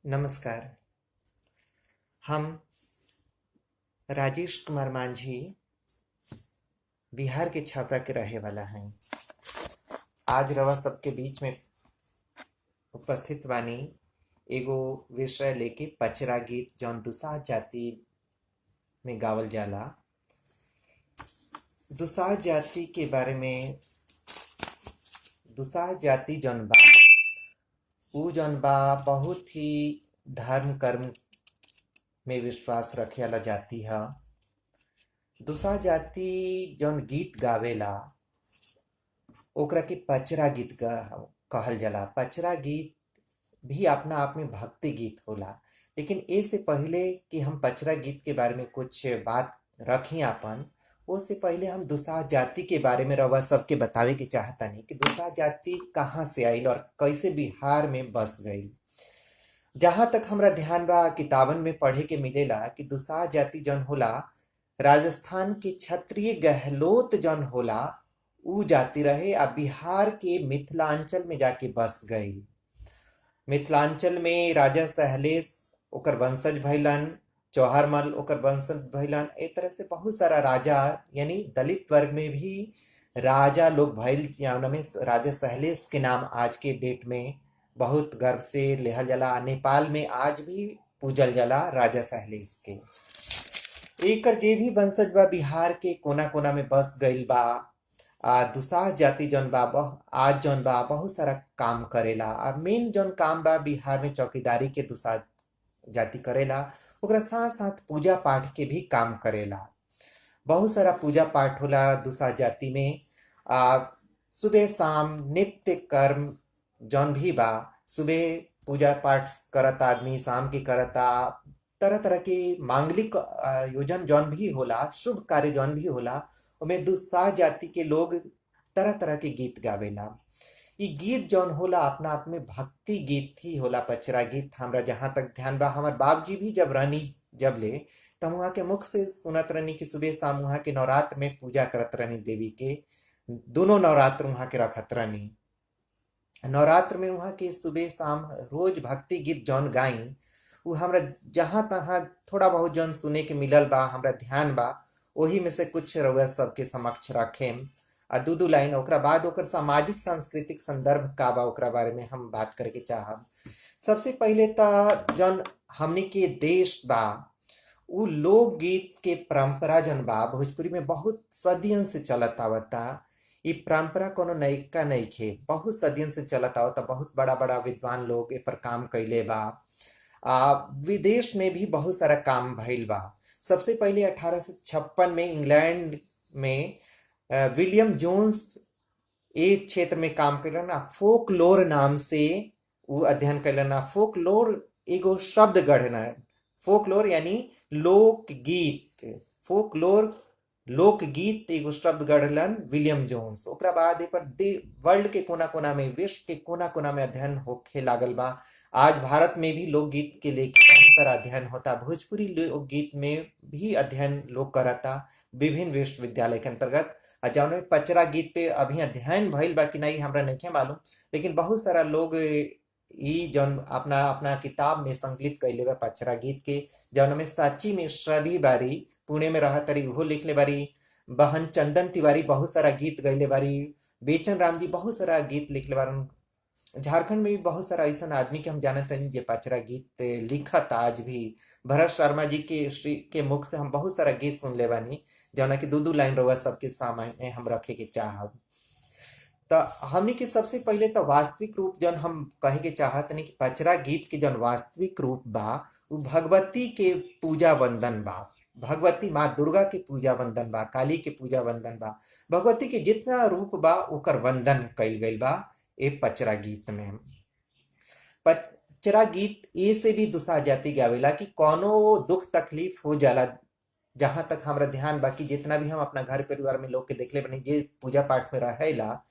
नमस्कार। हम राजेश कुमार मांझी बिहार के छपरा के रहे वाला हैं। आज रवा सबके बीच में उपस्थित बानी एगो विषय लेके पचरा गीत जौन दुसाह जाति में गावल जाला। दुसाह जाति के बारे में दुसाह जाति जौन बा उ जौन बा बहुत ही धर्म कर्म में विश्वास रखे वाला जाति है। दुसाह जाति जौन गीत गावेला ओकरा के पचरा गीत कहल जाला। पचरा गीत भी अपना आप में भक्ति गीत होला। लेकिन ए से पहले कि हम पचरा गीत के बारे में कुछ बात रखी अपन, उससे पहले हम दुसाह जाति के बारे में रवा सबके बतावे के चाहतानी कि दुसाह जाति कहाँ से आइल और कैसे बिहार में बस गई। जहां तक हमरा ध्यान बा किताबन में पढ़े के मिलेला कि दुसाह जाति जौन होला राजस्थान के क्षत्रिय गहलोत जौन होला उ जाति रहे आ बिहार के मिथिलांचल में जाके बस गई। मिथिलांचल में राजा सहलेश ओकर वंशज भइलन, चौहारमल ओकर वंशज भइलन। ए तरह से बहुत सारा राजा यानी दलित वर्ग में भी राजा लोग भइल, जौना में राजा सहलेश के नाम आज के डेट में बहुत गर्व से लेहल जाला। नेपाल में आज भी पूजल जाला राजा सहलेश के। एकर जे भी वंशज बा बिहार के कोना कोना में बस गईल बा। दुसाह जाति जौन बा आज जौन बा बहुत सारा काम करेला। मेन जौन काम बा बिहार में चौकीदारी के दुसाह जाति करेला। ओकरा साथ साथ पूजा पाठ के भी काम करेला। बहुत सारा पूजा पाठ होला दुसाह जाति में। सुबह शाम नित्य कर्म जौन भी बा, सुबह पूजा पाठ करता आदमी, शाम की करता, तरह तरह के मांगलिक आयोजन जौन भी होला, शुभ कार्य जौन भी होला, उमें दुसाह जाति के लोग तरह तरह के गीत गावेला। ई गीत जौन होला अपना आप में भक्ति गीत ही होला। पचरा गीत हमरा जहां तक ध्यान बा, हमार बाप जी भी जब रहनी जब ले तब वहाँ के मुख से सुनत रहनी कि सुबह शाम वहाँ के नवरात्र में पूजा करत रहनी देवी के। दोनों नवरात्र वहाँ के रखत रहनी। नवरात्र में वहाँ के सुबह शाम रोज भक्ति गीत जौन गाई उ हमरा जहां तहां थोड़ा बहुत जौन सुने के मिलल बा, हमरा ध्यान बा, वही में से कुछ रउआ सबके समक्ष रखेम। दू लाइन ओकरा बाद ओकर सामाजिक सांस्कृतिक संदर्भ का बा ओकरा बारे में हम बात करके चाहब। सबसे पहले तो जौन हमनी के देश बा उ लोकगीत के परंपरा जौन बा भोजपुरी में बहुत सदियन से चलत आवता। ई परंपरा कोनो नयका नइखे, बहुत सदियन से चलत आवता। बहुत बड़ा बड़ा विद्वान लोग ए पर काम कैले बा। विदेश में भी बहुत सारा काम भइल बा। सबसे पहले 1856 में इंग्लैंड में विलियम जोन्स ए क्षेत्र में काम कैलन। फोकलोर नाम से वो अध्ययन कैलन। फोकलोर एगो शब्द गढ़ना। फोकलोर यानी लोकगीत। फोकलोर लोकगीत एगो शब्द गढ़लन विलियम जोन्स। ओकरा बाद ए पर वर्ल्ड के कोना कोना में, विश्व के कोना कोना में अध्ययन होखे लागल बा। आज भारत में भी लोकगीत के लेके बहुत सारा अध्ययन होता। भोजपुरी लोकगीत में भी अध्ययन लोग करता विभिन्न विश्वविद्यालय के अंतर्गत। जौन में पचरा गीत पे अभी अध्ययन भइल बा कि नहीं हमरा नहीं मालूम, लेकिन बहुत सारा लोग ई जौन अपना अपना किताब में संकलित कैले बा पचरा गीत के। जौन में साची मिश्रा भी बारी, पुणे में रह तरी, उहो लिखले बारी। बहन चंदन तिवारी बहुत सारा गीत गैले बारी। बेचन राम जी बहुत सारा गीत लिखले बारन। झारखंड में भी बहुत सारा ऐसा आदमी के हम जानते हैं जो पचरा गीत लिखत। आज भी भरत शर्मा जी के मुख से हम बहुत सारा गीत सुन ले बानी, जौना की दू लाइन रउआ सबके सामने हम रखे के चाहब। तो हमनी के सबसे पहले तो वास्तविक रूप जौन हम कहे के चाहत नहीं कि पचरा गीत के जौन वास्तविक रूप बा वो भगवती के पूजा वंदन बा। भगवती माँ दुर्गा के पूजा वंदन बा, काली के पूजा वंदन बा। भगवती के जितना रूप बा ओकर वंदन कइल गइल बा ए पचरा गीत में। पचरा गीत ए से भी दुसाह जाति गावेला कि कोनो दुख तकलीफ हो जाला। जहां तक हमरा ध्यान बा कि जितना भी हम अपना घर परिवार में लोग के देखले बनी जे पूजा पाठ में रहेला,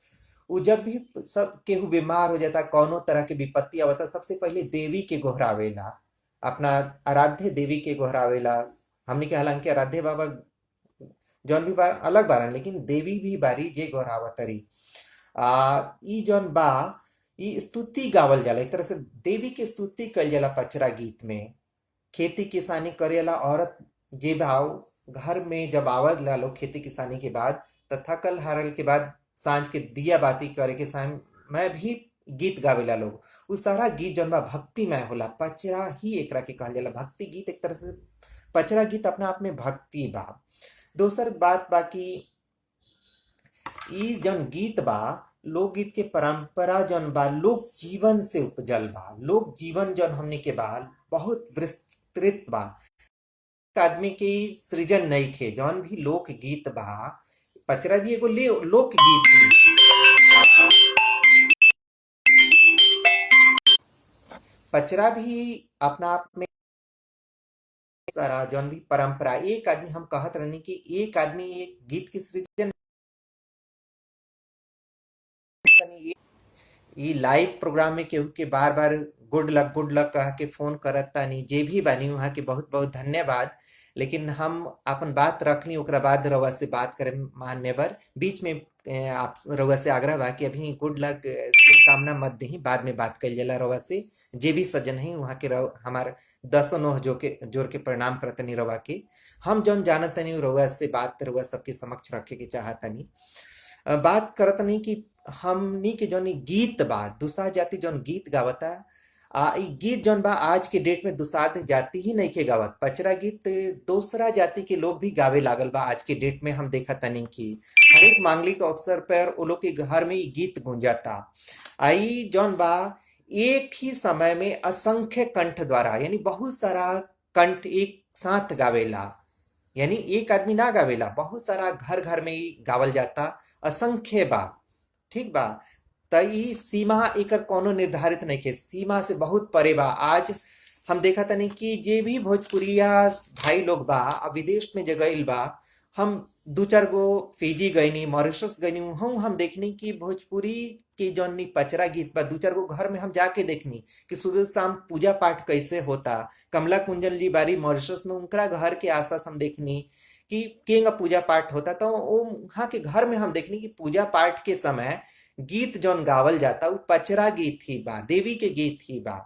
उ जब भी सब केहू बीमार हो जाता, कोनो तरह के विपत्ति आवता, सबसे पहले देवी के गोहरावेला, अपना आराध्य देवी के गोहरावेला। हमनी के हालांकि आराध्य बाबा जौन भी बार अलग बारन, लेकिन देवी भी बारी जे गोहरावतरी। ई जौन बा ई स्तुति गावल जाला, एक तरह से देवी के स्तुति कइल जाला पचरा गीत में। खेती किसानी करेला औरत जे भाव घर में जब आवला लोग खेती किसानी के बाद, त थकल हारल के बाद सांझ के दिया बाती करे के समय भी गीत गावेला लोग। उ सारा गीत जौन बा भक्तिमय होला, पचरा ही एकरा के कहल जाला। भक्ति गीत एक तरह से पचरा गीत अपना आप में भक्ति बा। दोसर बात बाकी ई जौन गीत बा, लोकगीत के परंपरा जौन बा लोक जीवन से उपजल बा। लोक जीवन जौन हमनी के बा बहुत विस्तृत बा। एक आदमी के ई सृजन नइखे। जौन भी लोक गीत बा, पचरा भी एगो लोक गीत ही। पचरा भी अपना आप में सारा जौन भी परंपरा, एक आदमी हम कहत रहनी कि एक आदमी एक गीत के सृजन। ई लाइव प्रोग्राम में केहू के बार बार गुड लक कह के फोन करत तानी, जे भी बानी वहाँ के बहुत बहुत धन्यवाद। लेकिन हम अपन बात रखनी, ओकरा बाद रउआ से बात करे मान्यवर। बीच में आप रउआ से आग्रह बा कि अभी गुड लक शुभकामना मत दही, बाद में बात कइल जाला रउआ से। जे भी सज्जन है वहाँ के हमार दसों नोह जोर के प्रणाम करतनी रउआ के। हम जौन जानत तनी रउआ से बात रउआ सबके समक्ष रखे के चाहतनी। बात करतनी कि हमनी के जौन ई गीत बा, दुसा जाति जौन गीत गावता, ई गीत जौन बा आज के डेट में दुसाध जाति ही नइखे गावत। पचरा गीत दूसरा जाति के लोग भी गावे लागल बा। आज के डेट में हम देखा तनी कि हर एक मांगलिक अवसर पर वो लोग के घर में ई गीत गूंजाता। आई जौन बा एक ही समय में असंख्य कंठ द्वारा, यानी बहुत सारा कंठ एक साथ गावेला। यानी एक आदमी ना गावेला, बहुत सारा घर घर में ई गावल जाता, असंख्य बा। ठीक बा। त ई सीमा एकर कोनो निर्धारित नइखे, सीमा से बहुत परे बा। आज हम देखा तनी कि जे भी भोजपुरिया भाई लोग बा अब विदेश में जे गइल बा, हम दू चार गो फिजी गईनी, मॉरिशस गईनी, हम देखनी कि भोजपुरी के जौन नी पचरा गीत बा, दू चार गो घर में हम जाके देखनी कि सुबह शाम पूजा पाठ कैसे होता। कमला कुंजन जी बारी मॉरिशस में, उनका घर के आसपास हम देखनी कि केंगा पूजा पाठ होता। तो वहाँ के घर में हम देखनी कि पूजा पाठ के समय गीत जौन गावल जाता वो पचरा गीत ही बा, देवी के गीत ही बा।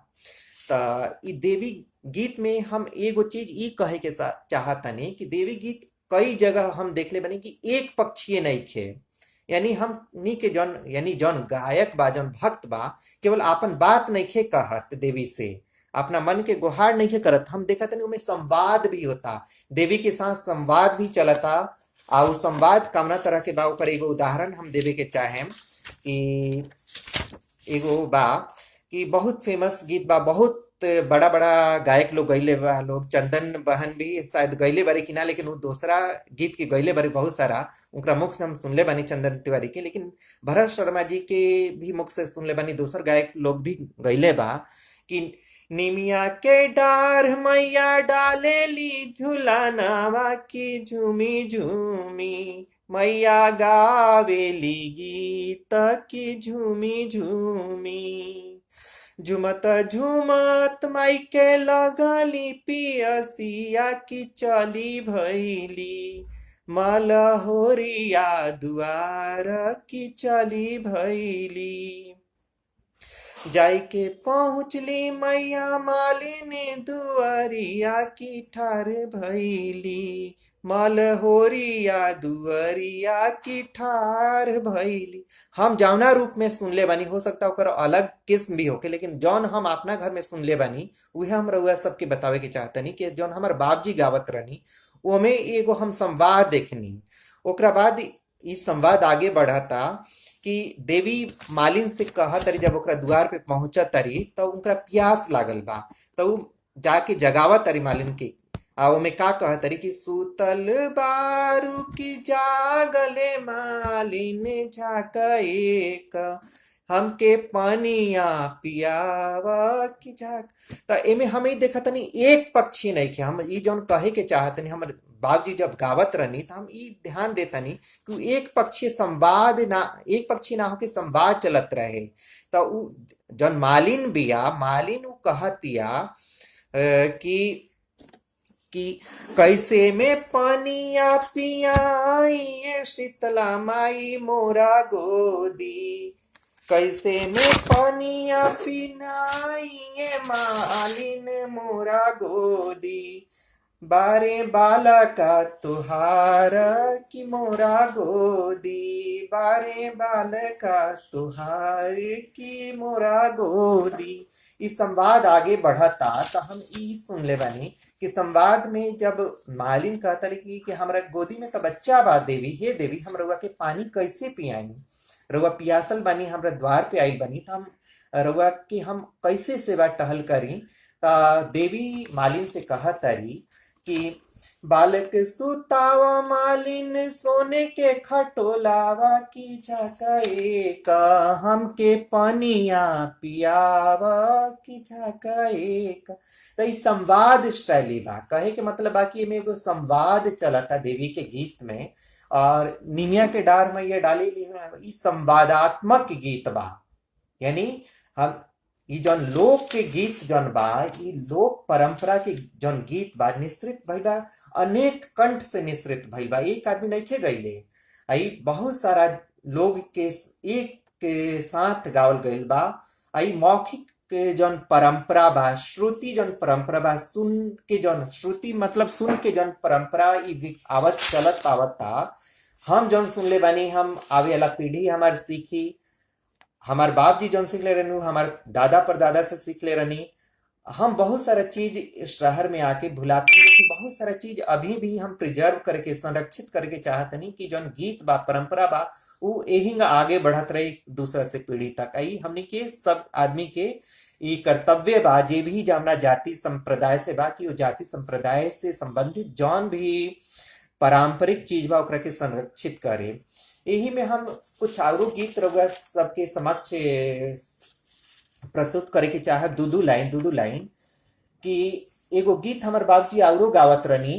त ई देवी गीत में हम एगो चीज ई कहे के चाहतनी कि देवी गीत कई जगह हम देखले बनी कि एक पक्षीय नइखे। यानी हम नी के जौन यानी जौन गायक बा, जौन भक्त बा, केवल आपन बात नइखे कहत देवी से, अपना मन के गुहार नइखे करत। हम देखा तनी उमें संवाद भी होता, देवी के साथ संवाद भी चलता। और संवाद कवना तरह के बा ओकर एगो उदाहरण हम देवे के चाहेम कि एगो बा कि बहुत फेमस गीत बा, बहुत बड़ा बड़ा गायक लोग गईले बा। लोग चंदन बहन भी शायद गईले बारी कि ना, लेकिन वो दूसरा गीत के गईले बारी बहुत सारा। उनका मुख से हम सुनले बानी चंदन तिवारी के, लेकिन भरत शर्मा जी के भी मुख से सुनले बानी, दूसर गायक लोग भी गईले बा कि निमिया के डार मैया डालेली झुलानावा की झूमी झूमी, मैया गावेली गीत की झूमी झूमी। झुमत झुमत माई के लगली पियसिया की चली भैली, मलहोरिया दुआर की चली भैली। जाई के पहुँचली मैया मालिनी दुआरिया की ठार भैली, मलहोरिया दुआरिया की ठार भैली। हम जौना रूप में सुनले बानी, हो सकता ओकर अलग किस्म भी होके, लेकिन जौन हम अपना घर में सुनले बानी उहे हम रउआ सबके बतावे के चाहतनी कि जौन हमर बापजी गावत रहनी ओमे एगो हम संवाद देखनी। ओकरा बाद ई संवाद आगे बढ़ता कि देवी मालिन से कहत तरी, जब ओकरा द्वार पे पहुंचत तरी तो उनका प्यास लागल बा, तो उ जाके जगावत तरी मालिन के। आ ओमे का कहत तरी कि सूतल बारू की जागले मालिन झाक एक, हमके पानिया पियावा की झाक। त एमे हम ई देखत तनी एक पक्षी नहीं के, हम ई जौन कहे के चाहतनी, हमर बाबूजी जब गावत रहनी तो हम ई ध्यान देतनी कि एक पक्षी संवाद ना, एक पक्षी ना होके संवाद चलत रहे। तो उ जौन मालिन बिया, मालिन उ कहतिया कि कैसे में पानिया पियाई ये शीतला माई मोरा गोदी, कैसे में पानिया पिनाइए मालिन मोरा गोदी, बारे बालका तुहार की मोरा गोदी, बारे बालका तुहार की मोरा गोदी। इस संवाद आगे बढ़ता तो हम ई सुन ले बानी कि संवाद में जब मालिन कहता कि हमरा गोदी में तो बच्चा बा देवी, हे देवी हम रउआ के पानी कैसे पियाई, रउआ पियासल बानी, हमरा द्वार पे आई बनी, तो हम रउआ की हम कैसे सेवा टहल करी। देवी मालिन से कहा तारी कि बालक सुतावा मालिन सोने के खटोलावा की झाकाए का, हमके पनिया पियावा की झाकाए का। तो ई संवाद शैली बा, कहे के मतलब बा कि एमे एगो संवाद चलता देवी के गीत में, और निमिया के डार में ये डाली ई संवादात्मक गीत बा। यानी हम ई जौन लोक के गीत जौन बा, ई लोक परंपरा के जौन गीत बा निश्रित भइल बा, अनेक कंठ से निश्रित भइल बा, एक आदमी नइखे गइले, आई बहुत सारा लोग के एक के साथ गावल गइल बा। आई मौखिक के जौन परंपरा बा, श्रुति जौन परंपरा बा, सुन के जौन श्रुति मतलब सुन के जौन परंपरा ई आवत चलत आवता, हम जौन सुनले बानी, हम आवे वाला पीढ़ी हमार सीखी, हमार बाप जी जौन सीख ले रहनी, हमार दादा परदादा से सीख ले रहनी। हम बहुत सारा चीज इस शहर में आके भुलाते हैं, लेकिन बहुत सारा चीज अभी भी हम प्रिजर्व करके संरक्षित करके चाहते नहीं कि जौन गीत बा परंपरा बा वो यही आगे बढ़त रहे दूसरा से पीढ़ी तक। आई हमने के सब आदमी के ई कर्तव्य बा, जे भी जमना जाति संप्रदाय से बा, कि वो जाति संप्रदाय से संबंधित जौन भी पारंपरिक चीज बा ओकरा के संरक्षित करे। यही में हम कुछ और गीत रउआ सबके समक्ष प्रस्तुत करे के चाहब, दू लाइन कि एगो गीत हमर बाबूजी औरो गावत रहनी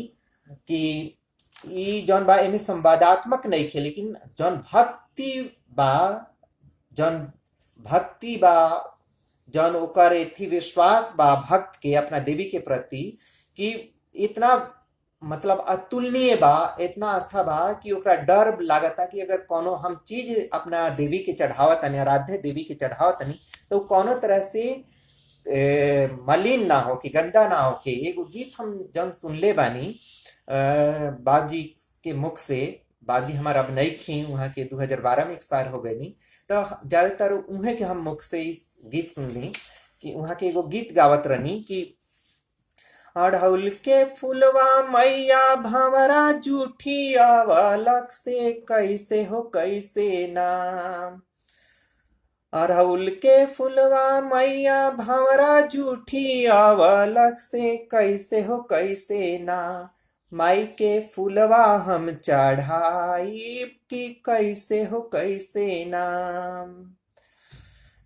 कि ई जौन बा एमे संवादात्मक नइखे, लेकिन जौन भक्ति बा जौन ओकर एथी विश्वास बा भक्त के अपना देवी के प्रति, कि इतना मतलब अतुलनीय बा, इतना आस्था बा कि ओकरा डर लागता कि अगर कोनो हम चीज अपना देवी के चढ़ावत तनी, आराध्य देवी के चढ़ावत तनी, तो कोनो तरह से मलिन ना हो कि गंदा ना हो के। एगो गीत हम जब सुनले बानी बाबजी के मुख से, बाबजी हमारा अब नहीं खी, वहाँ के 2012 में एक्सपायर हो गए नी, तो ज्यादातर उन्हें के हम मुख से इस गीत सुन ली कि वहाँ के एगो गीत गावत रहनी कि अढ़ौल के फुलवा मैया भंवरा जूठी आवलक से कैसे हो कैसे नाम, अढ़ौल के फुलवा मैया भंवरा जूठी आवलक से कैसे हो कैसे ना, माई के फुलवा हम चढ़ाई कि कैसे हो कैसे नाम।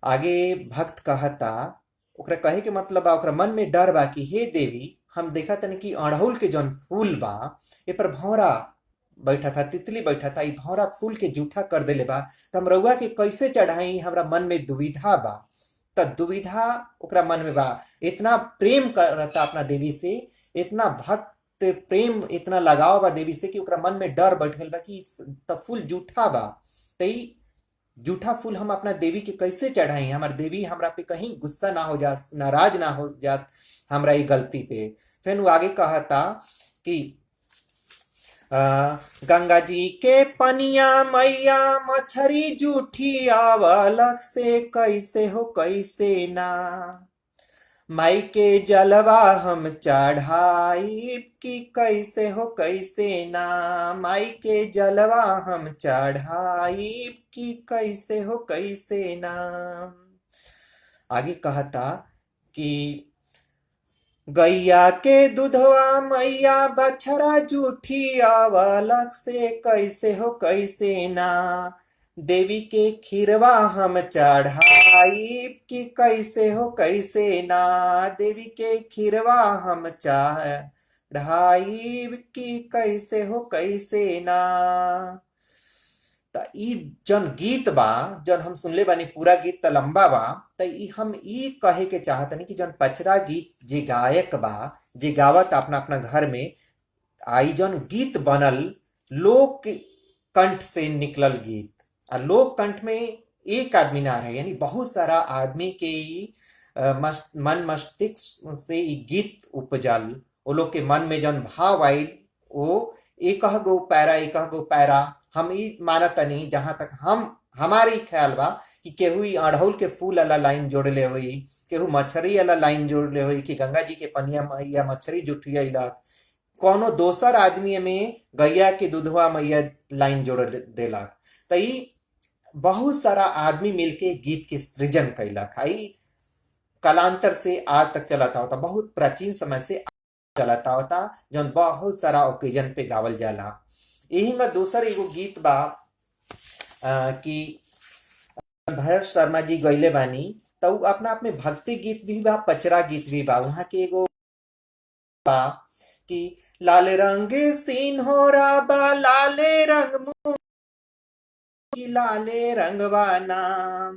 आगे भक्त कहता, ओकरा कहे के मतलब बा ओकरा मन में डर बा कि हे देवी हम देखा तनी कि अड़हुल के जौन फूल बा ए पर भौरा बैठा था, तितली बैठा था, ई भौरा फूल के जूठा कर देले बा, तो हम रउआ के कैसे चढ़ाई, हमरा मन में दुविधा बा। त दुविधा ओकरा मन में बा, इतना प्रेम करता अपना देवी से, इतना भक्त प्रेम, इतना लगाव बा देवी से कि ओकरा मन में डर बैठ गइल बा कि त फूल जूठा बा, त जूठा फूल हम अपना देवी के कैसे चढ़ाई, हमार देवी हमरा पे कहीं गुस्सा ना हो जात, नाराज ना हो जात हमरा ये गलती पे। फिर वो आगे कहता कि गंगा जी के पनिया मैया मछरी जूठी आवलक से कैसे हो कैसे ना, माई के जलवा हम चढ़ाई कि कैसे हो कैसे ना, माई के जलवा हम चढ़ाई कि कैसे हो कैसे ना। आगे कहता कि गैया के दूधवा मैया बछरा जूठी आवलक से कैसे हो कैसे ना, देवी के खीरवा हम चढ़ाई कि कैसे हो कैसे ना, देवी के खीरवा हम चढ़ाई कि कैसे हो कैसे ना। त ई जन गीत बा जन हम सुनले बानी, पूरा गीत त लंबा बा, त ई हम ई कहे के चाहतनी कि जन पचरा गीत जे गायक बा, जे गावत अपना अपना घर में, आई जन गीत बनल लोक कंठ से निकलल गीत, आ लोक कंठ में एक आदमी ना रहे, यानी बहुत सारा आदमी के ही मन मस्तिष्क से ई गीत उपजल। वो लोग के मन में जौन भाव आइल, वो एक गो पैरा हम ई मानतनी, जहां तक हम हमारी ख्याल बा कि केहू ई अड़हुल के फूल वाला लाइन जोड़ले हुई, केहू मछरी वाला लाइन जोड़ले हुई, कि गंगा जी के पनिया मैया मछरी जुठिया, कोनो दोसर आदमी में गैया के दूधवा मैया लाइन जोड़ देलक। त ई बहुत सारा आदमी मिलके गीत के सृजन कैलक। आई कालांतर से आज तक चलता होता, बहुत प्राचीन समय से चलता होता, जौन बहुत सारा ओकेजन पे गावल जाला। यही में दूसर एगो गीत बा कि भरत शर्मा जी गईले बानी, तो उ अपना आप में भक्ति गीत भी बा, पचरा गीत भी बा। वहाँ के एगो बा कि लाल रंग सिन्होरा बा, लाले रंग की लाले रंगवा नाम,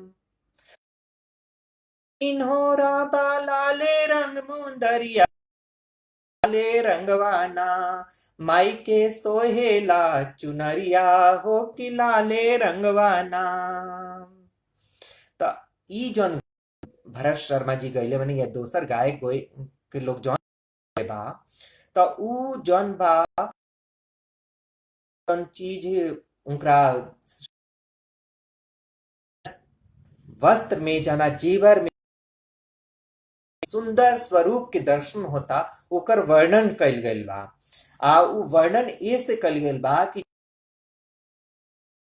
सिन्होरा बा लाले रंग मुंदरिया, लाले रंगवाना, माई के सोहेला चुनरिया हो कि लाले रंगवाना। त ई जौन भरत शर्मा जी गईले बनी, या दोसर गायक गोय के लोग जौन बा, त ऊ जौन बा जौन चीज उनका वस्त्र में, जना जीवर में सुंदर स्वरूप के दर्शन होता, ओकर वर्णन कइल गइल बा। आ उ वर्णन ए से कइल गइल बा कि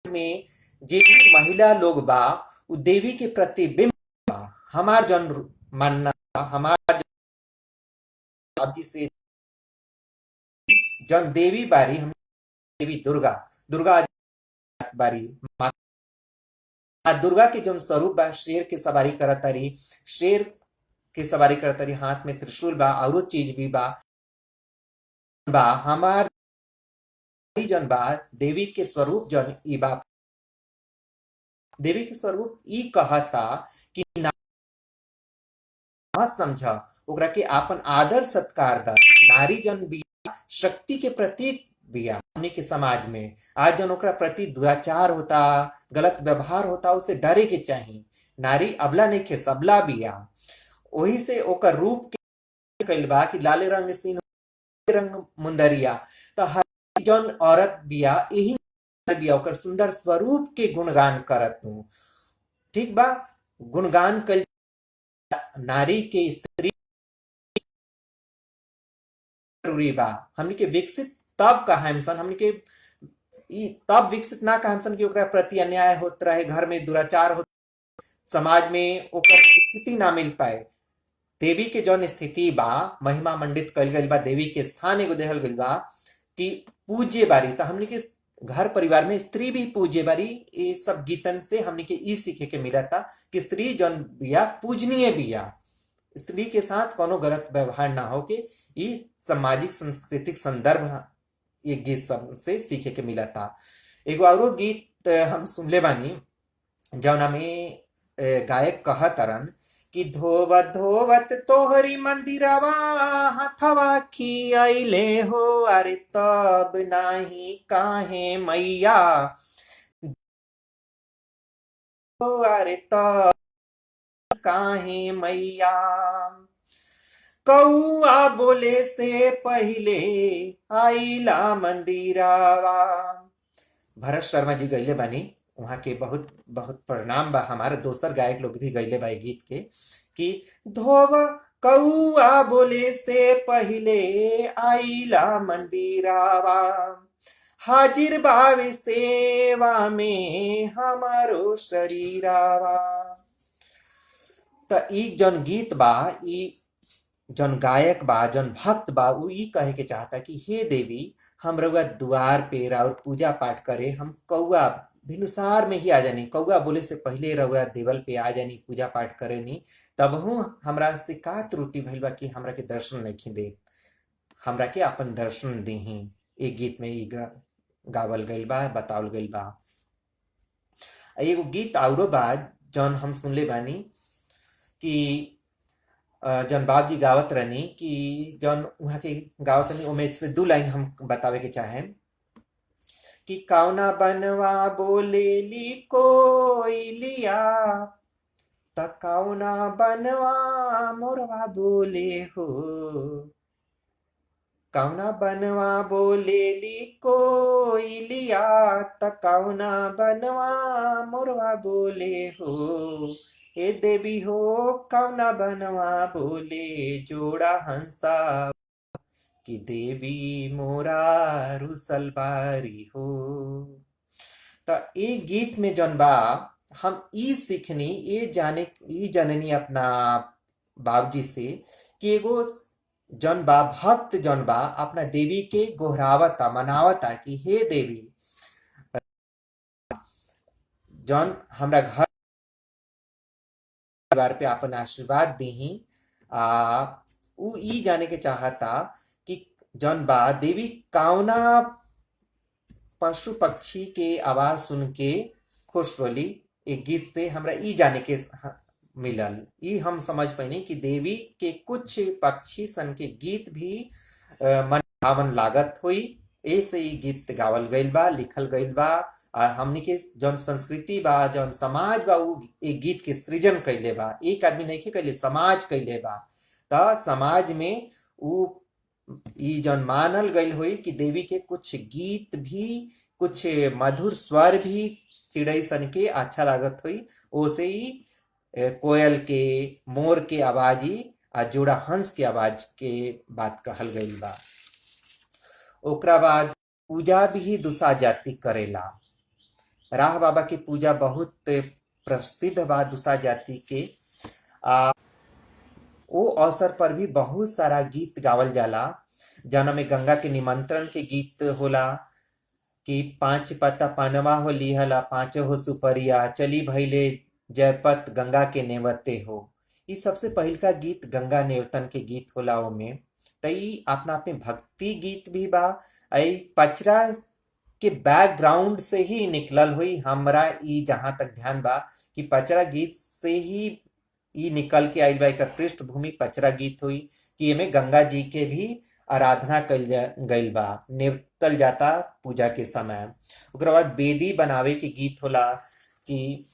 में जे भी महिला लोग बा, उ देवी के प्रतिबिंब बा। हमार जन मानना बा, हमार आप जी से जन देवी बारी, हम देवी दुर्गा, दुर्गा बारी, माँ दुर्गा के जौन स्वरूप बा, शेर के सवारी करत तारी, शेर के सवारी करत तारी, हाथ में त्रिशूल बा, औरो चीज भी बा। हमार जौन बा देवी के स्वरूप जौन ई बा, देवी के स्वरूप ई कहता कि ना समझा, ओकरा के आपन आदर सत्कार दा। नारी जन बिया शक्ति के प्रतीक बिया। हमनी के समाज में आज जन ओकरा प्रति दुराचार होता, गलत व्यवहार होता, उसे डरे के चाही। नारी अबला नहीं खे, सबला बिया। वही से ओकर रूप के कइल बा कि लाले रंग सीन रंग मुंदरिया। तो हर जौन औरत बिया, यही बिया ओकर सुंदर स्वरूप के गुणगान करत हूँ। ठीक बा, गुणगान कल नारी के स्त्री जरूरी बा। हमनी के विकसित तब कहा सन, हमनी के तब विकसित ना कहा सन कि ओकरा प्रति अन्याय होत रहे, घर में दुराचार हो, समाज में ओकर स्थिति ना मिल पाए। देवी के जौन स्थिति बा, महिमा मंडित कइल गइल बा, देवी के स्थान एगो देहल गइल बा कि पूज्य बारी। तो हमनी के घर परिवार में स्त्री भी पूज्य बारी। ये सब गीतन से हमनी के ई सीखे के मिला था कि स्त्री जौन बिया पूजनीय बिया, स्त्री के साथ कोनो गलत व्यवहार ना हो के। ई सामाजिक सांस्कृतिक संदर्भ ये गीत सब से सीखे के मिला था। एगो औरो गीत हम सुनले बानी, जौना में गायक कहतरन कि धोवत धोवत तोहरी मंदिरवा, हथवा खियाइले हो, अरे तब नाही काहे मैया, अरे तब काहे मैया, कौआ बोले से पहिले आइला मंदिरवा। भरत शर्मा जी गईले बानी, वहाँ के बहुत बहुत प्रणाम बा। हमारे दोसर गायक लोग भी गईले बा गीत के कि धोव कौआ बोले से पहिले आइला मंदिरावा, हाजिर बावे सेवा में हमारो शरीरावा। त ई जौन गीत बा, ई जौन गायक बा, जौन भक्त बा, उ ई कहे के चाहता कि हे देवी, हम रउआ द्वार पे और पूजा पाठ करे, हम कौआ भिनुसार में ही आ जानी, कौआ बोले से पहले रउआ देवल पे आ जानी, पूजा पाठ करे नी। तबहू हमरा से का त्रुटि भइल बा कि हमरा के दर्शन नहीं दे, हमरा के अपन दर्शन देही। ए गीत में ई गावल गइल बा, बतावल गइल बा। एगो गीत औरो बा जौन हम सुनले बानी कि जौन बाबजी गावत रहनी, कि जौन वहाँ के गावत रहनी, ओमे से दू लाइन हम बतावे के चाहे कि कौना बनवा बोलेली कोयलिया, त कौना बनवा मोरवा बोले हो। कौना बनवा बोलेली कोयलिया, त कौना बनवा मोरवा बोले हो। ए देवी हो कौना बनवा बोले जोड़ा हंसा, कि देवी मोरा रुसल बारी हो। त ए गीत में जौन बा हम ई सीखनी, ई जननी अपना बाबूजी से कि एगो जौन बा भक्त जौन बा अपना देवी के गोहरावता मनावता कि हे देवी जौन हमरा घर परिवार पे अपन आशीर्वाद दीही। आ उ ई जाने के चाहता कि जौन बा देवी कौना पशु पक्षी के आवाज सुन के खुश होली। एक गीत से हमरा ई जाने के मिलल, ई हम समझ पैनी कि देवी के कुछ पक्षी सन के गीत भी मन भावन लागत हुई। ऐसे ही गीत गावल गईल बा, लिखल गईल बा। हमनी के जौन संस्कृति बा जौन समाज बा उ एक गीत के सृजन कैले बा, एक आदमी नहीं कैले, समाज कैले बा। त समाज में उ ई जौन मानल गईल हुई कि देवी के कुछ गीत भी, कुछ मधुर स्वर भी चिड़ै सन के अच्छा लागत हुई। ओसे ही कोयल के, मोर के आवाज आ जोड़ा हंस के आवाज के बात कहल गईल बा। ओकरा बाद पूजा भी दूसरा जाति करेला। राह बाबा की पूजा बहुत प्रसिद्ध बा दूसरा जाति के। ओ अवसर पर भी बहुत सारा गीत गावल जाला, जौना में गंगा के निमंत्रण के गीत होला कि पांच पत्ता पनवा हो लिहला, पांचो हो सुपरिया, चली भैले जयपत गंगा के नेवते हो। ई सबसे पहिलका गीत गंगा नेवतन के गीत होला ओमे। तई अपना आप में भक्ति गीत भी बा। आई पचरा के बैकग्राउंड से ही निकलल हुई। हमरा ई जहां तक ध्यान बा कि पचरा गीत से ही ई निकल के आइल बा। एकर पृष्ठभूमि पचरा गीत हुई कि एमे गंगा जी के भी आराधना कल गईल बा, नेवतल जाता पूजा के समय। ओकरा बाद बेदी बनावे के गीत होला कि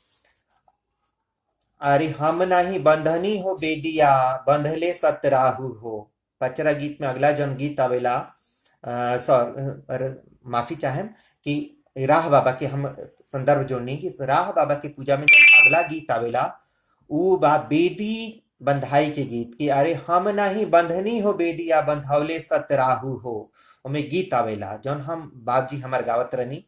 अरे हम नाही बंधनी हो बेदिया, बंधले सतराहु हो। पचरा गीत में अगला जौन गीत आवेला, माफी चाहेम कि राह बाबा के हम संदर्भ जोड़नी कि राह बाबा के पूजा में जब अगला गीत आवेला उ बा बेदी बंधाई के गीत कि अरे हम नहीं बंधनी हो बेदिया, बंधौले सतराहु हो। ओमे गीत आवेला जौन हम बाबजी हमार गावत रहनी,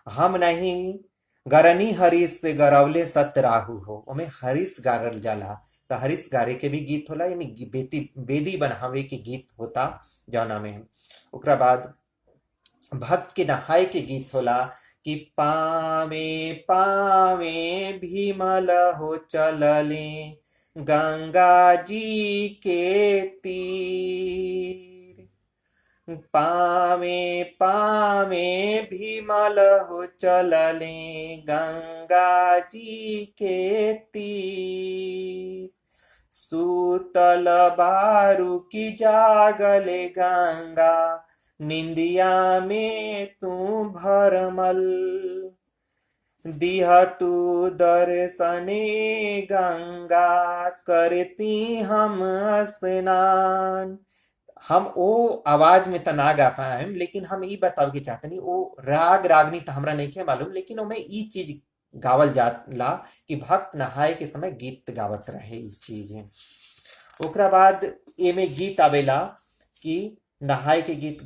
हम नहीं गरनी हरीश से गरौले सतराहु हो। ओमे हरीश गारल जाला, तो हरीश गारे के भी गीत होला, यानी बेदी बनावे के गीत होता जौना में। ओकरा बाद भक्त के नहाए के गीत होला कि पावे पावे भीमल हो चलले गंगा जी के तीर, पावे पावे भीमल हो चलले गंगा जी के तीर, सूतल बारू की जागले गंगा, निंदिया में तू भरमल, दिह तू दर्शने गंगा, करती हम स्नान। हम ओ आवाज में त ना गा पाए, लेकिन हम ई बतावे के चाहतनी ओ राग रागनी त हमरा नहीं मालूम, लेकिन ओमे ई चीज गावल जाला कि भक्त नहाए के समय गीत गावत रहे ई चीज। ओकरा बाद एमे गीत आवेला कि नहाए के गीत,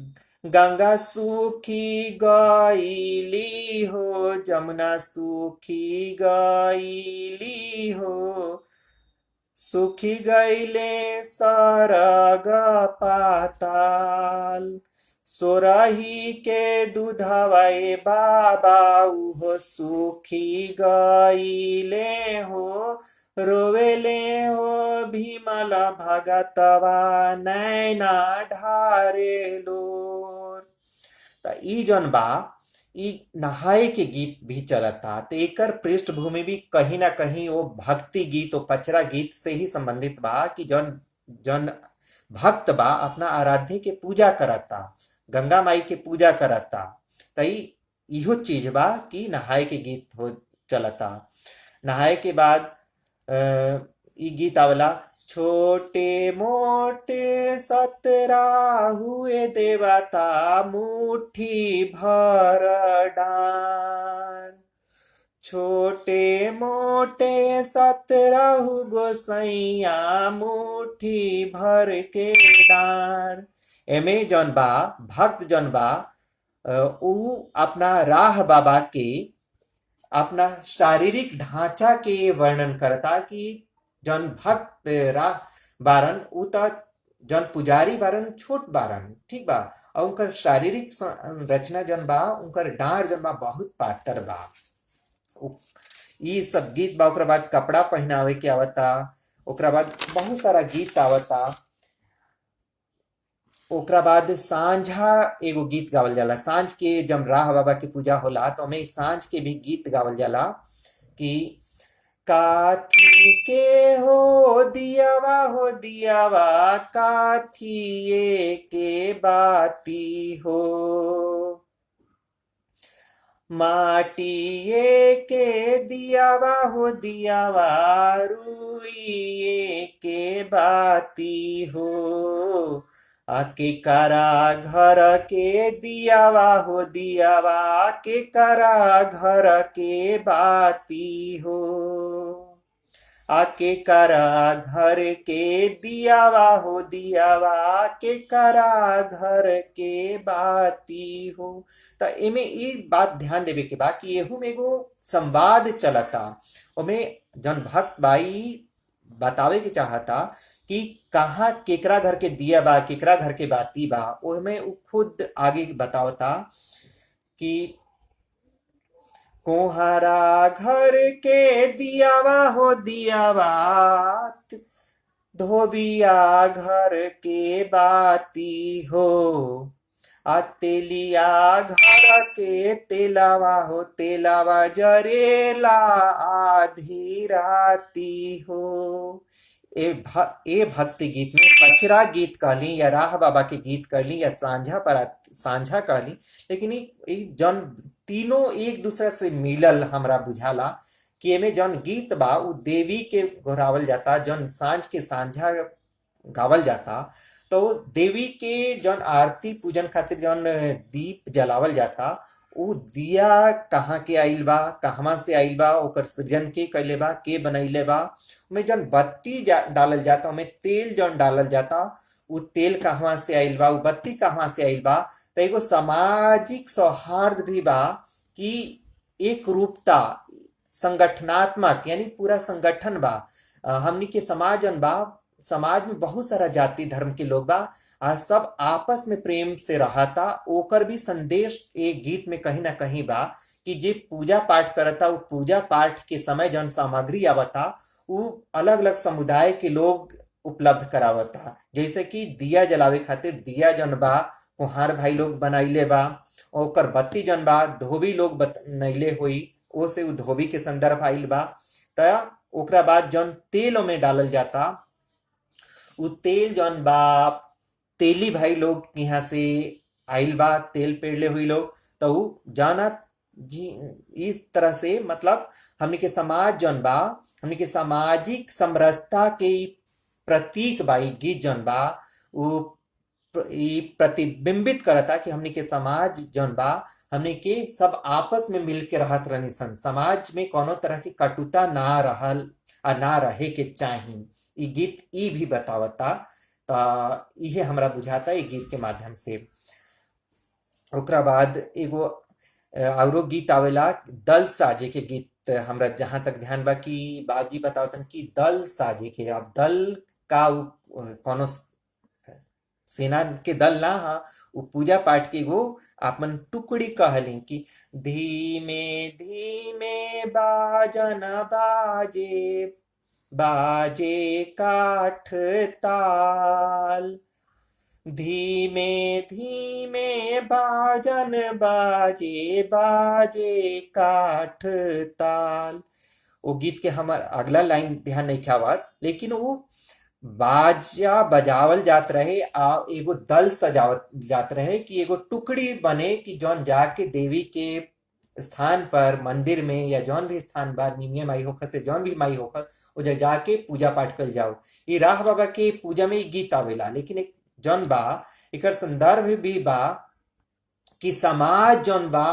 गंगा सूखी गईली हो, जमुना सूखी गईली हो, सूखी गईले सरग पाताल, सोरही के दूधवाए बाबा उहो सूखी गईले हो, रोवेले हो भीमला भगतवा नैना ढारे लोर। त ई जौन बा ई नहाए के गीत भी चलता, तो एकर पृष्ठभूमि भी कहीं ना कहीं वो भक्ति गीत, वो पचरा गीत से ही संबंधित बा कि जौन जौन भक्त बा अपना आराध्य के पूजा करता, गंगा माई के पूजा करता। तई इहो चीज बा कि नहाए के गीत हो चलता। नहाए के बाद ई गीत आवेला, छोटे मोटे सतरा हुए देवता मुट्ठी भर डार। छोटे मोटे सतरहु गोसैया मुट्ठी भर के डार। एमे जौन बा भक्त जौन बा ऊ अपना राह बाबा के अपना शारीरिक ढांचा के वर्णन करता कि जौन भक्त राह बारन ऊ त जौन पुजारी बारन छोट बारन, ठीक बा, और उनकर शारीरिक रचना जौन बा उनकर डांर जौन बा बहुत पातर बा। ई सब गीत बा। ओकरा बाद कपड़ा पहनावे के आवता। ओकरा बाद बहुत सारा गीत आवता। ओकरा बाद सांझा एगो गीत गावल जाला। सांझ के जब राह बाबा की पूजा होला तो हमें सांझ के भी गीत गावल जाला कि काथी के हो दियावा काथिए के बाती हो, माटिए के दियावा हो दियावा रुइए के बाती हो, आके करा घर के दियावा हो दियावा के करा घर के बाती हो, आके करा घर के दियावा हो दियावा के करा घर के बाती हो। तो एमे ई बात ध्यान देवे के बा कि एहू में एगो संवाद चलता। ओमे जन भक्त बाई बतावे के चाहता कि कहाँ केकरा घर के दिया बा केकरा घर के बाती बा। ओमे उ खुद आगे बतावता कि कोहारा घर के दियावा हो दियावा धोबिया घर के बाती हो, आ तेलिया घर के तेलावा हो तेलावा जरेला आधी राती हो। ए भक्ति गीत में पचरा गीत कहली या राह बाबा के गीत कहली या सांझा कहली, लेकिन जौन तीनों एक दूसरे से मिलल हमरा बुझाला कि एमे जौन गीत बा उ देवी के गोहरावल जाता। जौन सांझ के सांझा गावल जाता तो देवी के जौन आरती पूजन खातिर जौन दीप जलावल जाता उ दिया कहाँ के आइल बा, कहवा से आइल बा, ओकर सृजन के कैले बा, के बनैले बा। में जौन बत्ती डालल जाता में तेल जौन डालल जाता उ तेल कहवा से आइल बा, उ बत्ती कहवा से आइल बा। तो एगो सामाजिक सौहार्द भी बा कि एक रूपता संगठनात्मक यानी पूरा संगठन बा। हमनी के समाज जौन बा समाज में बहुत सारा जाति धर्म के लोग बा आ सब आपस में प्रेम से रहता। ओकर भी संदेश एक गीत में कहीं ना कहीं बा कि जे पूजा पाठ करता वो पूजा पाठ के समय जौन सामग्री आवता वो अलग अलग समुदाय के लोग उपलब्ध करावता। जैसे कि दिया जलावे खातिर दिया जौन बा कुहार भाई लोग बनैले बा, ओकर बत्ती जौन बा धोबी लोग बनैले हुई, ओ से उ धोबी के संदर्भ आइल बा। त ओकरा बाद जौन तेल में डालल जाता उ तेल जौन बा तेली भाई लोग यहाँ से आइल बा, तेल पेड़ले हुई लोग। तो उ जाना जी इस तरह से मतलब हमनी के समाज जौन बा हमनी के सामाजिक समरसता के प्रतीक बा। ई गीत जौन बा उ प्रतिबिंबित करता कि हमनी के समाज जौन बा हमनी के सब आपस में मिल के रहत रहनी सन। समाज में कोनो तरह की कटुता ना रहल आ ना रहे के चाही। ई गीत ई भी बतावता। तो इहे हमरा बुझाता ई गीत के माध्यम से। ओकरा बाद एगो औरो गीत आवेला दल साजे के गीत। हमरा जहां तक ध्यान बा कि बाबूजी बतावतन कि दल साजे के। अब दल का कोनो सेना के दल ना हा, उ पूजा पाठ के एगो आपन टुकड़ी कहली कि धीमे धीमे बाजन बाजे बाजे काठ ताल, धीमे धीमे बाजन बाजे बाजे काठ ताल। वो गीत के हमर अगला लाइन ध्यान नहीं खावत, लेकिन वो बाजा बजावल जात रहे आ एगो दल सजावत जात रहे कि एगो टुकड़ी बने कि जौन जाके देवी के स्थान पर मंदिर में या जौन भी स्थान बा निमिया माई होकर से जौन भी माई होकर वो जाके पूजा पाठ कर जाओ। ये राह बाबा के पूजा में ई गीत आवेला, लेकिन एक जौन बा एकर संदर्भ भी बा कि समाज जौन बा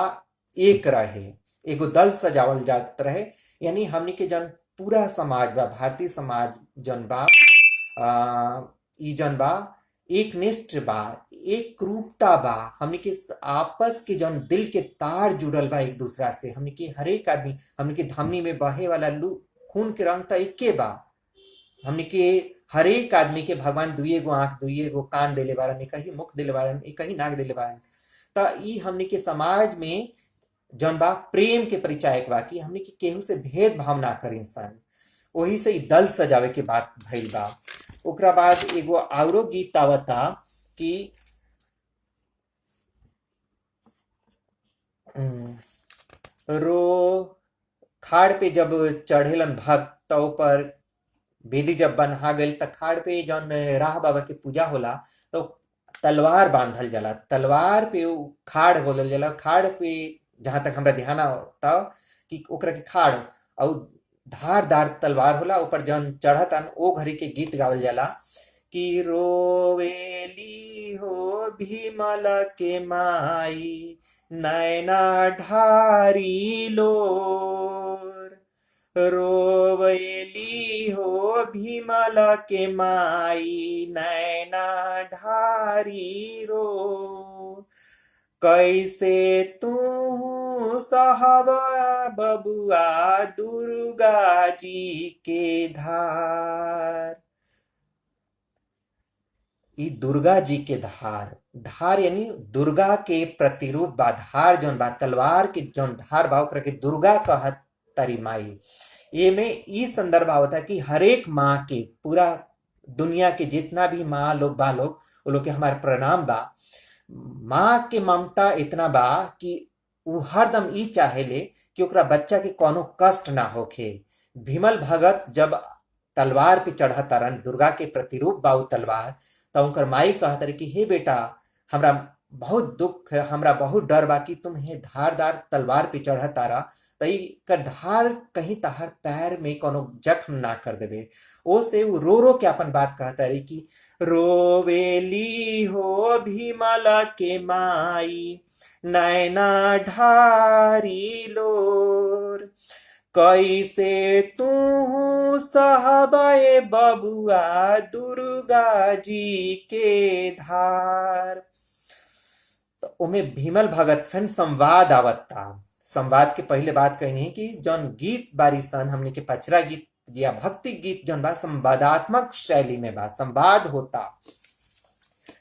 एक रहे, एगो दल सजावल जात रहे। यानी हमनी के जौन पूरा समाज बा, भारतीय समाज जौन बा ई जौन बा एक निष्ठ बा, एक रूपता बा। हमनी के आपस के जौन दिल के तार जुड़ल बा एक दूसरा से। हमनी के हरेक आदमी, हमनी के धमनी में बहे वाला खून के रंग त एके बा। हमनी के हरेक आदमी के भगवान दुइये गो आंख, दुइये गो कान देले बारन, एक ही मुख देले बारन, एक ही नाक देले बारन। त ई हमनी के समाज में जौन बा प्रेम के परिचायक बा कि हमनी के केहू से भेदभाव ना करी इंसान। वही से ई दल सजावे के बात भइल बा। ओकरा बाद एगो औरो गीत आवता कि रो खाड़ पे जब चढ़ेलन भक्त त ऊपर बेदी जब बन्हा गईल त खाड़ पे जौन राह बाबा के पूजा होला तो तलवार बांधल जाला, तलवार पे उ खाड़ बोलल जाला। खाड़ पे जहां तक हमरा ध्यान आवता कि ओकरा के खाड़ और धारदार तलवार होला, ऊपर जौन चढ़तन ओ घड़ी के गीत गावल जाला कि रोवेली हो भीमला के माई नैना ढारी लोर। रोवेली हो भीमला के माई नैना ढारी रो। कैसे तू सहबा बबुआ दुर्गा जी के धार। ई दुर्गा जी के धार, धार यानी दुर्गा के प्रतिरूप बा। धार जौन बा तलवार के जौन धार बा ओकरा के दुर्गा कहत तारी माई। ये में ई संदर्भ आवता कि हरेक माँ के, पूरा दुनिया के जितना भी माँ लोग बा लोग, वो लोग के हमारे प्रणाम बा। माँ के ममता इतना बा कि उ हरदम ई चाहेले कि ओकरा बच्चा के कोनो कष्ट ना होखे। भीमल भगत जब तलवार पे चढ़तारन, दुर्गा के प्रतिरूप बा उ तलवार, तो उनकर माई कहतर कि हे बेटा हमरा बहुत दुख है, हमरा बहुत डर बा कि तुम हे धारदार तलवार पे चढ़तारा त कर धार कहीं तहार पैर में कोनो जख्म ना कर देवे। ओ से उ रो रो के अपन बात कहता रही कि रोवेली हो भीमला के माई नैना ढारी लोर। कैसे तू सहबे बबुआ दुर्गा जी के धार। तो ओमे भीमल भगत फिर संवाद आवता। संवाद के पहले बात कहनी है कि जौन गीत बारी सन हमने के पचरा गीत या भक्ति गीत जौन बा संवादात्मक शैली में बा, संवाद होता।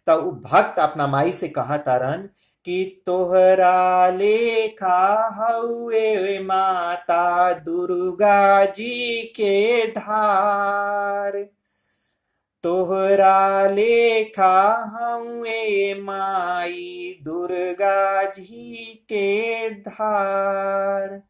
तो उ भक्त अपना माई से कहा तारन कि तोहरा लेखा हउए माता दुर्गा जी के धार। तोहरा लेखा हउए माई दुर्गा जी के धार।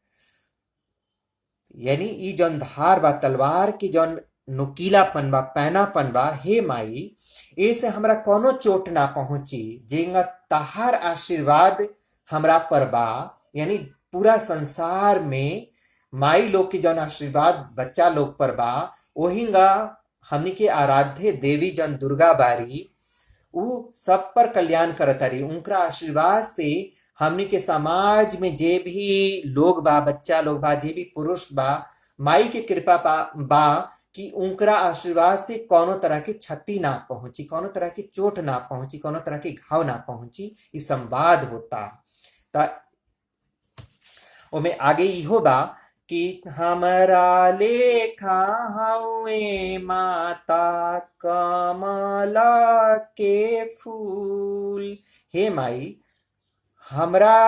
यानी ई जौन धार बा तलवार की जौन नुकीलापन बा, पैनापन बा, हे माई ऐसे हमरा कोनो चोट ना पहुंची। जेंगा तहार आशीर्वाद हमरा पर बा, यानी पूरा संसार में माई लोग के जौन आशीर्वाद बच्चा लोग पर बा, ओहिंगा हमनी के आराध्य देवी जौन दुर्गा बारी उ सब पर कल्याण करतारी। उनका आशीर्वाद से हमनी के समाज में जे भी लोग बा, बच्चा लोग बा, जे भी पुरुष बा, माई के कृपा बा कि उनका आशीर्वाद से कोनो तरह की क्षति ना पहुंची, कोनो तरह की चोट ना पहुंची, कोनो तरह के घाव ना पहुंची। ई संवाद होता। ता ओमे आगे इहो बा कि हमरा लेखा हउए माता कमला के फूल। हे माई हमरा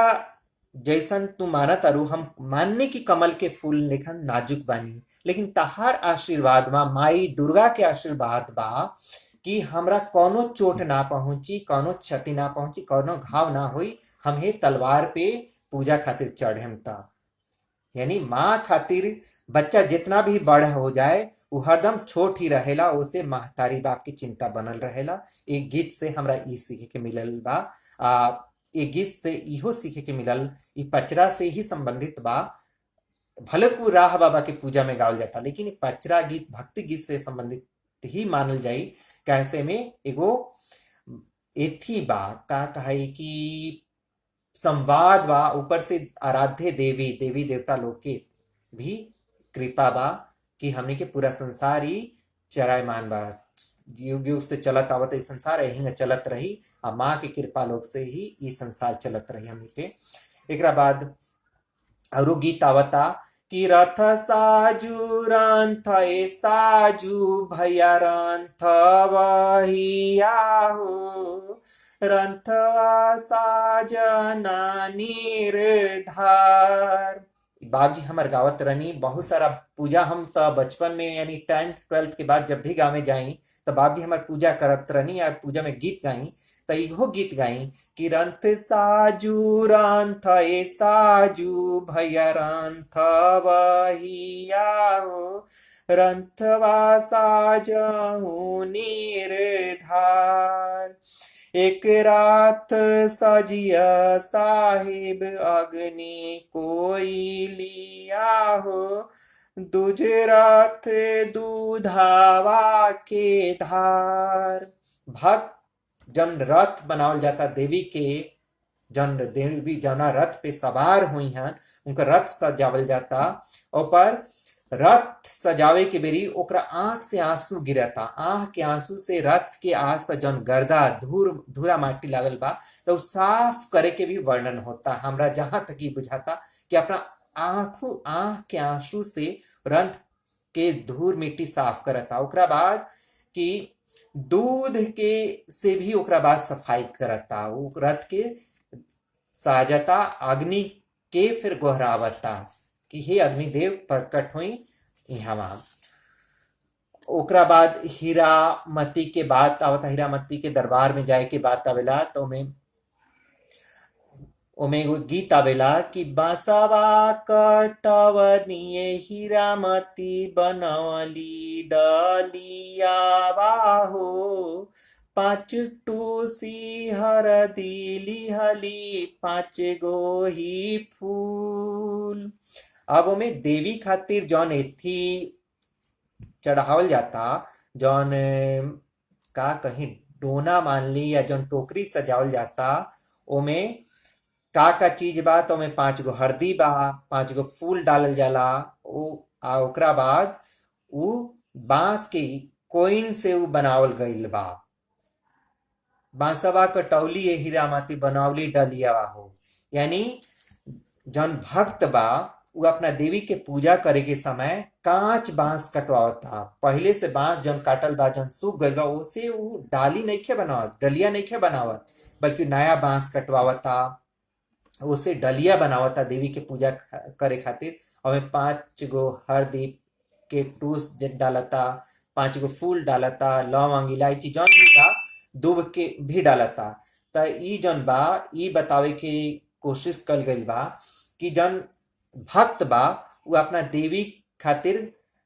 जैसन तू मानत अरु हम मानने की कमल के फूल लेखन नाजुक बानी, लेकिन तहार आशीर्वाद बा, माई दुर्गा के आशीर्वाद बा कि हमरा कोनो चोट ना पहुंची, कोनो क्षति ना पहुंची, कोनो घाव ना हुई। हम हे तलवार पे पूजा खातिर चढ़ेम ता। यानी माँ खातिर बच्चा जितना भी बड़ हो जाए वो हरदम छोट ही रहेला, उसे महतारी बाप की चिंता बनल रहेला। एक गीत से हमरा ई सीखे के मिलल बा। ये गीत से इहो सीखे के मिलल, ई पचरा से ही संबंधित बा। भले को राह बाबा के पूजा में गावल जाता, लेकिन ई पचरा गीत भक्ति गीत से संबंधित ही मानल जाई। कैसे में एगो एथी बा, का कहे कि संवाद बा, ऊपर से आराध्य देवी देवी देवता लोग के भी कृपा बा कि हमनी के पूरा संसार ही चरायमान बा। युग युग से चलत आवत ई संसार यही चलत रही, आ माँ के कृपा लोग से ही ई संसार चलत रही हमनी के। एकरा बाद औरो गीत आवता कि रथ साजू रंथ ए साजू भैया रंथ वहिया हो, रंथवा साजना निर्धार। बाबजी हमार गावत रहनी बहुत सारा पूजा। हम तो बचपन में यानी 10th 12th के बाद जब भी गाँव में जाई तो बाबजी हमार पूजा करत रहनी, या पूजा में गीत गाई तो इहो गीत गाई कि रंथ साजू रंथ ए साजू भैया रंथ वहिया हो, रंथवा साजहु निर्धार। एक रात सजिया साहिब अग्नि कोई लिया हो, दूजे रात दूधावा के धार। भक्त जन रथ बनावल जाता देवी के, जन देवी जौना रथ पे सवार हुई हैं उनका रथ सजावल जाता। और पर रथ सजावे के बेरी ओकरा आंख से आंसू गिरता, आंख के आंसू से रथ के आस पर जौन गर्दा धूरा माटी लागल बा तो साफ करे के भी वर्णन होता। हमरा जहां तक ही बुझाता कि अपना आंख के आंसू से रथ के धूल मिट्टी साफ करता। ओकरा बाद कि दूध के से भी ओकरा बाद सफाई करता, वो रथ के साजता, अग्नि के फिर गोहरावता कि हे अग्निदेव प्रकट हुई यहाँ। ओकरा बाद हीरामती के बात आवता, हीरामती के दरबार में जाए के बात आवेला तो ओमे एगो गीत आवेला कि बांसवा कटवनिए हीरामती बनवली डलियावा हो, 5 टूसी हरदी लिहली 5 गो ही फूल। अब ओमे देवी खातिर जौन एथी चढ़ावल जाता, जौन का कहीं डोना मान ली या जौन टोकरी सजावल जाता, ओमे का चीज बा तो ओमे 5 गो हरदी बा, 5 गो फूल डालल जाला। ओकरा बाद उ बांस के कोइन से उ बनावल गईल बा। बांसवा कटौली ये हीरामती बनावली डलियावा हो, यानी जौन भक्त बा वो अपना देवी के पूजा करे के समय कांच बांस कटवावता। पहले से बांस जौन काटल बा जौन सूख गईल बा ओसे उ डाली नइखे बनावत, डलिया नइखे बनावत, बल्कि नया बांस कटवावता, ओसे डलिया बनावता देवी के पूजा करे खातिर। और 5 गो हरदी के टूस डालता, 5 गो फूल डालता, लौंग इलायची जौन भी बा, दूब के भी डालता। त ई जौन बा ई बतावे के कोशिश कल गई बा कि जौन भक्त बा वो अपना देवी खातिर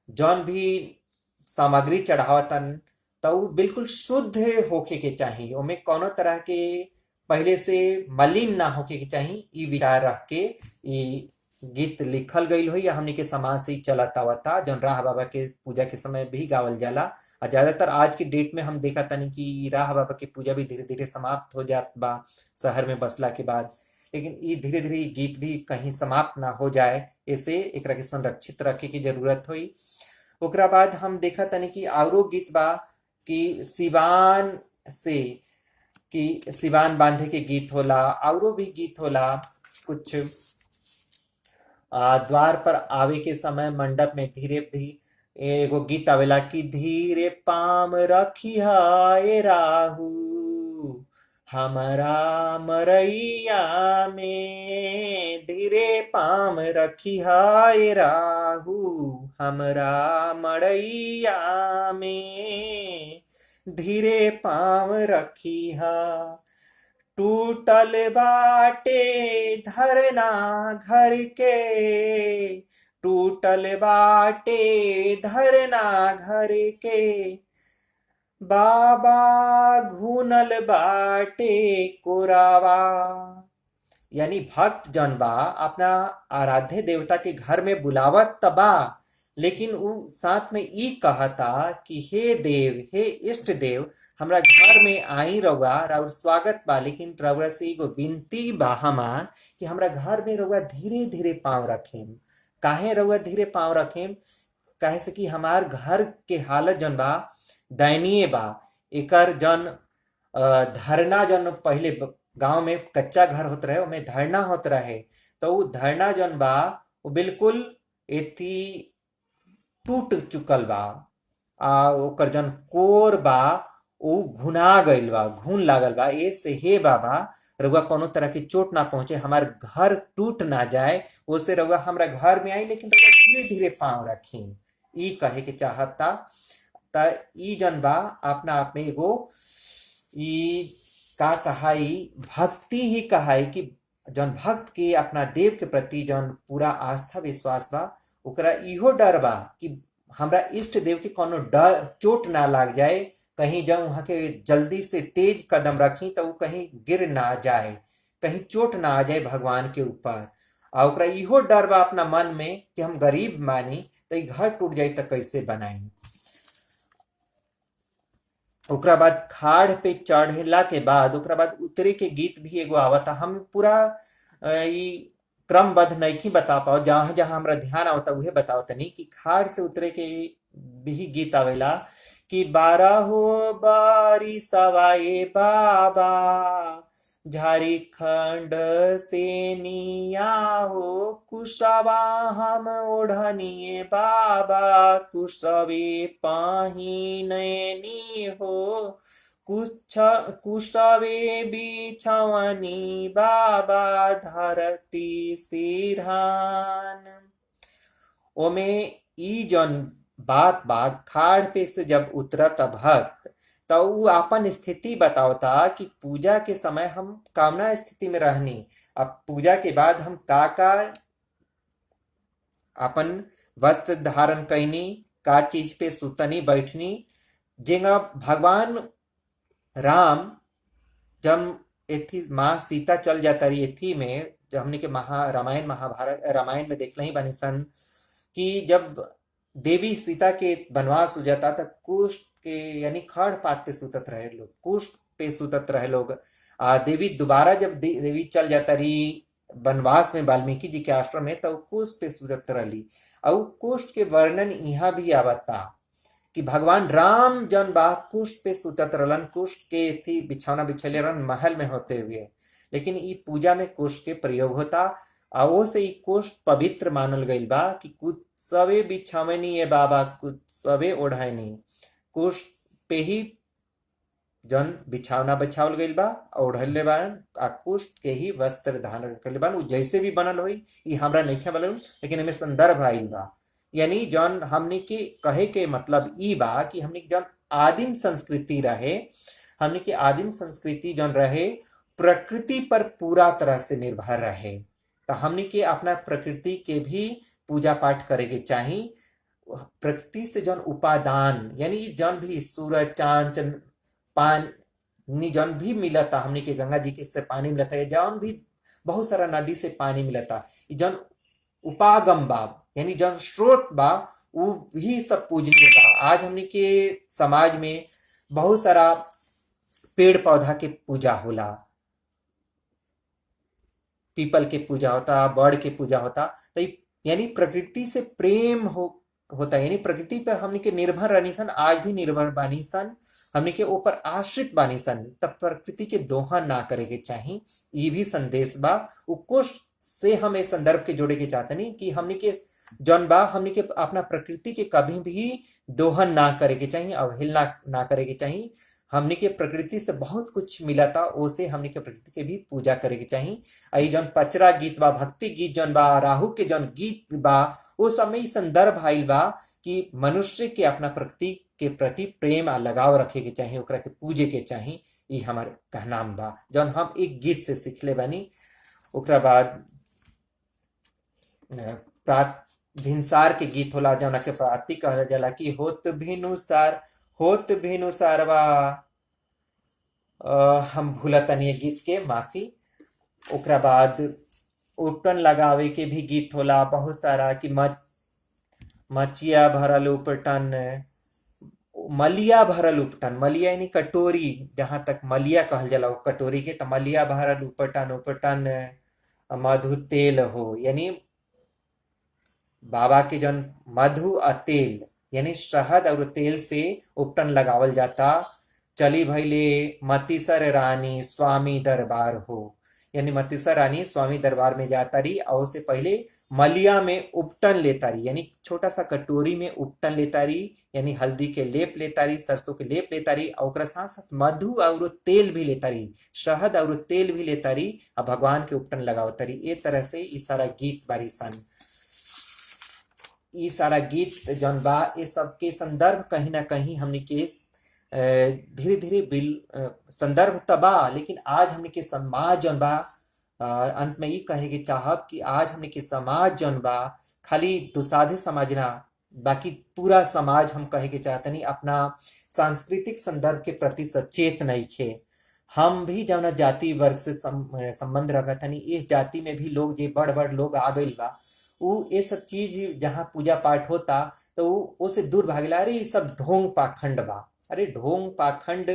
जौन भी सामग्री चढ़ावतन तो उ बिल्कुल शुद्ध होके के चाहिए, ओमे कोनो तरह के पहले से मलिन ना होके के चाहिए। ई विचार रख के ई गीत लिखल गईल हुई या हमनी के समाज से ही चलत आवता, जौन राह बाबा के पूजा के समय भी गावल जाला। और ज्यादातर आज की डेट में हम देखा तनी कि राह बाबा की पूजा भी धीरे धीरे समाप्त हो जात बा शहर में बसला के बाद, लेकिन ये धीरे धीरे गीत भी कहीं समाप्त ना हो जाए, ऐसे एकरा के संरक्षित रखे की जरूरत हुई। ओकरा बाद हम देखा तनी कि औरो गीत बा कि सिवान से कि सिवान बांधे के गीत होला, औरो भी गीत होला कुछ। द्वार पर आवे के समय मंडप में धीरे धीरे एगो गीत आवेला कि धीरे पाम रखी हाय राहु हमारा मरैया में, धीरे पाम रखी हाय राहु हमरा मरैया में, धीरे पाम रखी हा। टूटल बाटे धरना घर के, टूटल बाटे धरना घर के, बाबा घूनल बाटे कोरावा। यानी भक्त जौन बा अपना आराध्य देवता के घर में बुलावत त बा, लेकिन उ साथ में ई कहता कि हे देव, हे इष्ट देव, हमरा घर में आई रउआ, और स्वागत बा, लेकिन रउआ से एगो विनती बा हमार कि हमरा घर में रउआ धीरे धीरे पाँव रखेम। काहे रउआ धीरे पाँव रखेम? काहे से कि हमार घर के हालत जौन बा दयनीय बा। एकर जौन धरना जौन पहिले गांव में कच्चा घर होत रहे, ओमे धरना होत रहे, तो उ धरना जौन बा वो बिल्कुल एथी टूट चुकल बा। ओकर जौन कोर बा उ घुना गइल बा, घुन लागल बा। ए से हे बाबा, रउआ कोनो तरह की चोट ना पहुंचे, हमार घर टूट ना जाए, ओसे रउआ हमरा घर में आई, लेकिन रउआ धीरे धीरे पाँव रखी। ई कहे के चाहता। त ई जौन बा अपना आप में एगो ई का कहाई, भक्ति ही कहाई कि जौन भक्त के अपना देव के प्रति जौन पूरा आस्था विश्वास बा, ओकरा इहो डर बा कि हमरा इष्ट देव के कोनो डर चोट ना लाग जाए, कहीं जब वहां के जल्दी से तेज कदम रखी तो वो कहीं गिर ना जाए, कहीं चोट ना आ जाए भगवान के ऊपर। और ओकरा इहो डर बा अपना मन में कि हम गरीब मानी तो ई घर टूट जाई तो कैसे बनाई। ओकरा बाद खाड़ पे चढ़ला के बाद ओकरा बाद उतरे के गीत भी एगो आवता। हम पूरा ई क्रमबद्ध नहीं बता पाओ, जहां जहां हमरा ध्यान आवता उहे बताओ तनी कि खाड़ से उतरे के भी गीत आवेला कि बारह हो बारी सवाए बाबा, झारखंड से निया हो कुशवा हम ओढ़निए बाबा, कुशवे पाहिननी हो कुशवे बिछवनी बाबा, धरती सिरहान। ओमे ई जौन बात बात खाड़ पे से जब उतरत भक्त, तो उ आपन स्थिति बतावता कि पूजा के समय हम कामना स्थिति में रहनी, अब पूजा के बाद हम का अपन वस्त्र धारण कैनी, का चीज पे सुतनी बैठनी। जेंगा भगवान राम जब एथी माँ सीता चल जाता रही एथी में, जब हमने के रामायण महाभारत रामायण में देखले ही बानी सन कि जब देवी सीता के वनवास हो जाता था, कुष्ठ के यानी खड़ पात पे सुतत रहे लोग, कुष्ठ पे सुतत रहे लोग। देवी दोबारा जब देवी चल जाता रही वनवास में वाल्मीकि जी के आश्रम में, तो कुष्ठ पे सुतत रही। और कुष्ठ के वर्णन यहाँ भी आवता कि भगवान राम जन बा कुष्ठ पे सुतत रहलन, कुष्ठ के थी बिछौना बिछले रहन महल में होते हुए, लेकिन ई पूजा में कुष्ठ के प्रयोग होता। और वो से ई कुष्ठ पवित्र मानल गईल बा कि कुछ सवे बिछावनी ये बाबा, कुछ सवे ओढ़ानी। कुष्ठ पे ही जन बिछावना बिछावल गईल बा, ओढ़ले बान, आ कुष्ठ के ही वस्त्र धारण करले बान। उ जैसे भी बनल होई, ई हमरा नइखे बनल, लेकिन एमे संदर्भ आईल बा। यानी जौन हमनी के कहे के मतलब ई बा कि हमनी के जौन आदिम संस्कृति रहे, हमनी के आदिम संस्कृति जौन रहे प्रकृति पर पूरा तरह से निर्भर रहे। तो हमनी के अपना प्रकृति के भी पूजा पाठ करे के चाही। प्रकृति से जौन उपादान यानी जौन भी सूरज चांद पानी जौन भी मिलता, हमनी के गंगा जी के से पानी मिलता है, जौन भी बहुत सारा नदी से पानी मिलता, जौन उपागम बा यानी जौन स्रोत बा, वो भी सब पूजनीय बा। आज हमनी के समाज में बहुत सारा पेड़ पौधा के पूजा होला, पीपल के पूजा होता, बड़ के पूजा होता। तो यानी प्रकृति से प्रेम होता, यानी प्रकृति पर हमनी के निर्भर रहनी सन, आज भी निर्भर बानी सन, हमनी के ऊपर आश्रित बानी सन। तब प्रकृति के दोहन ना करे के चाही, ये भी संदेश बा। कुछ से हम इस संदर्भ के जोड़े के चाहते नहीं कि हमनी के जौन बा हमनी के अपना प्रकृति के कभी भी दोहन ना करे के चाहिए, अवहेलना ना करे के चाहिए। हमनी के प्रकृति से बहुत कुछ मिला था, ओसे हमनी के प्रकृति के भी पूजा करे के चाहिए। आई जौन पचरा गीत बा, भक्ति गीत जौन बा, राहु के जौन गीत बा, वो समय संदर्भ आइल बा कि मनुष्य के अपना प्रकृति के प्रति प्रेम आ लगाव रखे के चाहिए, ओकरा के पूजे के चाहिए। ये हमार कहनाम बा जौन हम एक गीत से सीखले बानी। ओकरा बाद भिनसार के गीत होला, जौन के प्राति कहल जाला कि होत भिनुसार होत भेनु सारवा। हम भूला तनी ये गीत के माफी। ओकरा बाद उपटन लगावे के भी गीत होला बहुत सारा कि मचिया भरल उपटन, मलिया भरल उपटन। मलिया यानी कटोरी, जहां तक मलिया कहल जाला वो कटोरी के, तो मलिया भरल उपटन उपटन मधु तेल हो, यानी बाबा के जन मधु और तेल यानी शहद और तेल से उपटन लगावल जाता। चली भैले मतीसर रानी स्वामी दरबार हो, यानी मतीसर रानी स्वामी दरबार में जाता रही और उससे पहले मलिया में उपटन लेता रही, यानी छोटा सा कटोरी में उपटन लेता रही, यानी हल्दी के लेप लेता रही, सरसों के लेप लेता रही और ओकरा साथ साथ मधु और तेल भी लेता रही, शहद और तेल भी लेता रही और भगवान के उपटन लगावता रही। ये तरह से ई सारा गीत बारी सन। ई सारा गीत जौन बा ये सब के संदर्भ कहीं ना कहीं हमने के धीरे धीरे बिल संदर्भ तबा, लेकिन आज हमने के समाज जौन बा, अंत में ये कहे के चाहब कि आज हमने के समाज जौन बा खाली दुसाधे समाज ना, बाकी पूरा समाज हम कहे के चाहतनी अपना सांस्कृतिक संदर्भ के प्रति सचेत नहीं खे। हम भी जौना जाति वर्ग से संबंध रखत हनी, इस जाति में भी लोग जे बड़ बड़ लोग आ गइल बा, उ ये सब चीज जहाँ पूजा पाठ होता तो उसे दूर भागला। अरे ये सब ढोंग पाखंड बा, अरे ढोंग पाखंड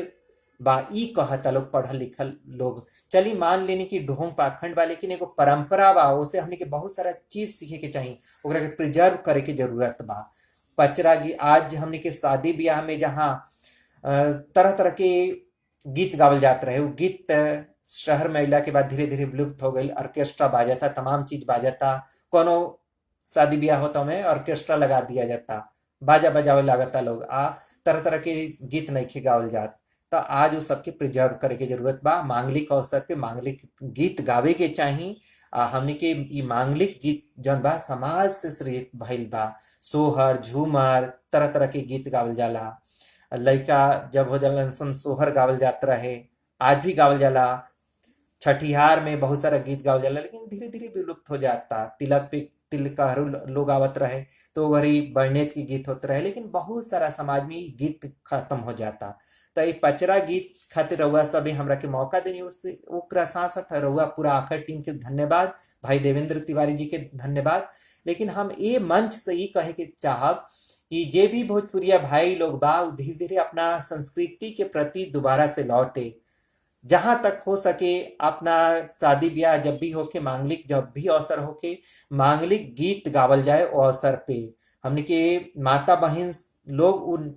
बा ई कहता लोग पढ़ल लिखल लोग। चली मान लेनी कि ढोंग पाखंड बा, लेकिन एगो परंपरा बा, उसे हमने के बहुत सारा चीज सीखे के चाहिए, ओकरा के प्रिजर्व करे के जरूरत बा। पचरा की आज हमने के शादी ब्याह में जहाँ तरह तरह के गीत गावल जात रहे, वो गीत शहर में अइला के बाद धीरे धीरे विलुप्त हो गई। ऑर्केस्ट्रा बाजता, तमाम चीज बाजता, कोनो शादी ब्याह होता में ऑर्केस्ट्रा लगा दिया जाता, बाजा बजावे लागता लोग, आ तरह तरह के गीत नइखे गावल जात। तो आज वो सबके प्रिजर्व करे के जरूरत बा। मांगलिक अवसर पे मांगलिक गीत गावे के चाही। हमने के ई मांगलिक गीत जौन बा समाज से सृजित भइल बा। सोहर झूमर तरह तरह के गीत गावल जाला। लइका जब हो जाला सन सोहर गावल जात रहे, आज भी गावल जाला। छठिहार में बहुत सारा गीत गावल जाला, लेकिन धीरे धीरे विलुप्त हो जाता। तिलक पे तिलकहरू लोग आवत रहे तो वही बरनेत के गीत होते रहे, लेकिन बहुत सारा समाज में ई गीत खत्म हो जाता। तो ये पचरा गीत खातिर रउआ सभी हमरा के मौका देनी, उससे ओकरा साथ साथ रउआ पूरा आखिर टीम के धन्यवाद, भाई देवेंद्र तिवारी जी के धन्यवाद। लेकिन हम ये मंच से ये कहे के चाहब कि जे भी भोजपुरिया भाई लोग बा धीरे धीरे अपना संस्कृति के प्रति दोबारा से लौटे। जहां तक हो सके अपना शादी ब्याह जब भी होके, मांगलिक जब भी अवसर होके, मांगलिक गीत गावल जाए वो अवसर पे। हमने के माता बहन लोग उन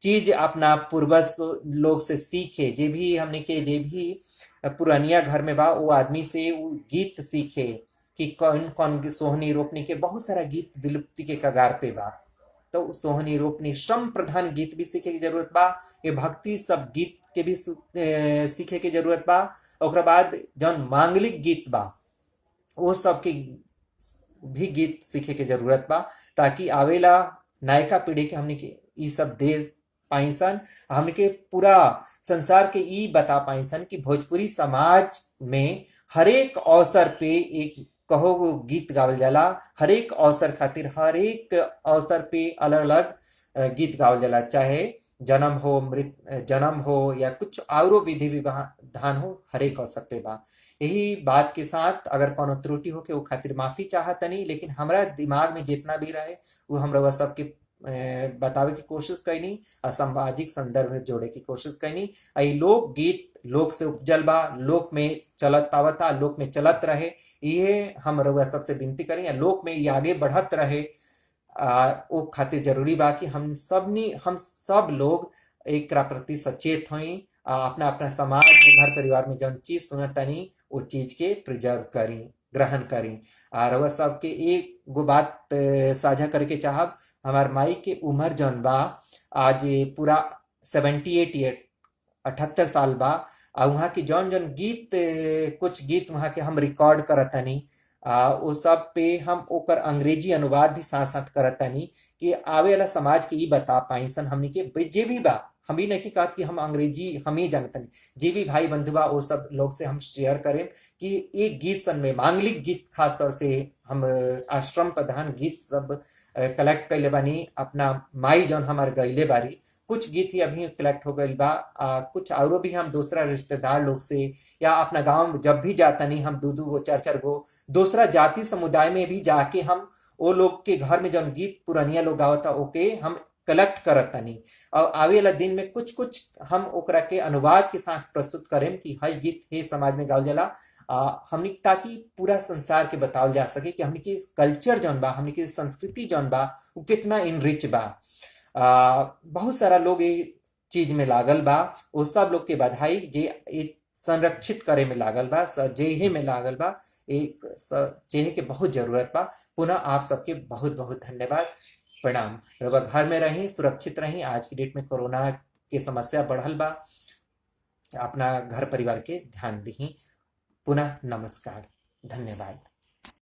चीज अपना पूर्वज लोग से सीखे, जे भी हमने के जे भी पुरानिया घर में बा वो आदमी से वो गीत सीखे कि कौन कौन सोहनी रोपनी के बहुत सारा गीत विलुप्ति के कगार पे बा। तो सोहनी रोपनी श्रम प्रधान गीत भी सीखे की जरूरत बा। ये भक्ति सब गीत के भी सीखे के जरूरत बा। ओकरा बाद जौन मांगलिक गीत बा वो सब के भी गीत सीखे के जरूरत बा, ताकि आवेला नायका पीढ़ी के हमने के ई सब दे पाइसन। हमने के पूरा संसार के ई बता पाइसन कि भोजपुरी समाज में हरेक अवसर पे एक कहो गीत गावल जाला। हरेक अवसर खातिर हरेक अवसर पे अलग अलग गीत गावल जाला, चाहे जन्म हो, जन्म हो या कुछ औरो विधि विधान हो, हरेक अवसर पे बा। यही बात के साथ अगर कोनो त्रुटि हो के वो खातिर माफी चाहतनी, लेकिन हमरा दिमाग में जितना भी रहे वो हमरा सबके बतावे की कोशिश कैनी, असामाजिक संदर्भ जोड़े की कोशिश कैनी। आई लोक गीत लोक से उपजल बा, लोक में चलत आवता, लोक में चलत रहे, ये हम रउआ सबसे विनती करें या लोक में ये आगे बढ़त रहे। वो खातिर जरूरी बा कि हम सब लोग एक प्रति सचेत होई, अपना अपना समाज में घर परिवार में जौन चीज सुनतनी वो चीज के प्रिजर्व करी, ग्रहण करी। और वह सबके एक गो बात साझा करके चाहब, हमार माई के उम्र जौन बा आज पूरा 78 78 साल बा। और वहाँ की जौन जौन गीत कुछ गीत वहाँ के हम रिकॉर्ड करतनी, वो सब पे हम ओकर अंग्रेजी अनुवाद भी साथ साथ करतनी कि आवे वाला समाज के ई बता पाइसन हमनी के जे भी बा। हम भी नहीं कहत कि हम अंग्रेजी हम ही जानतनी, जे भी भाई बंधु बा वो सब लोग से हम शेयर करें कि एक गीत सन में मांगलिक गीत खास तौर से हम आश्रम प्रधान गीत सब कलेक्ट कैले बानी। अपना माई जौन हमार गईले बारी कुछ गीत ही अभी कलेक्ट हो गइल बा। कुछ औरो भी हम दूसरा रिश्तेदार लोग से या अपना गांव में जब भी जाता नहीं, हम दू दू गो चार चार गो दूसरा जाति समुदाय में भी जाके हम वो लोग के घर में जौन गीत पुरानिया लोग गावता ओके हम कलेक्ट करत तनी। और आवे वाला दिन में कुछ कुछ हम ओकरा के अनुवाद के साथ प्रस्तुत करें कि हई गीत हे समाज में गावल जाला। हमनी ताकि पूरा संसार के बतावल जा सके कि हमनी के कल्चर जौन बा, हमनी के संस्कृति जौन बा वो कितना इनरिच बा। बहुत सारा लोग ये चीज में लागल बा। वो सब लोग के बधाई जे ये संरक्षित करे में लागल बा, जेहे में लागल बा। एक जेहे के बहुत जरूरत बा। पुनः आप सबके बहुत बहुत धन्यवाद, प्रणाम। रउआ घर में रहीं, सुरक्षित रहीं। आज की डेट में कोरोना के समस्या बढ़ल बा, अपना घर परिवार के ध्यान दी। पुनः नमस्कार, धन्यवाद।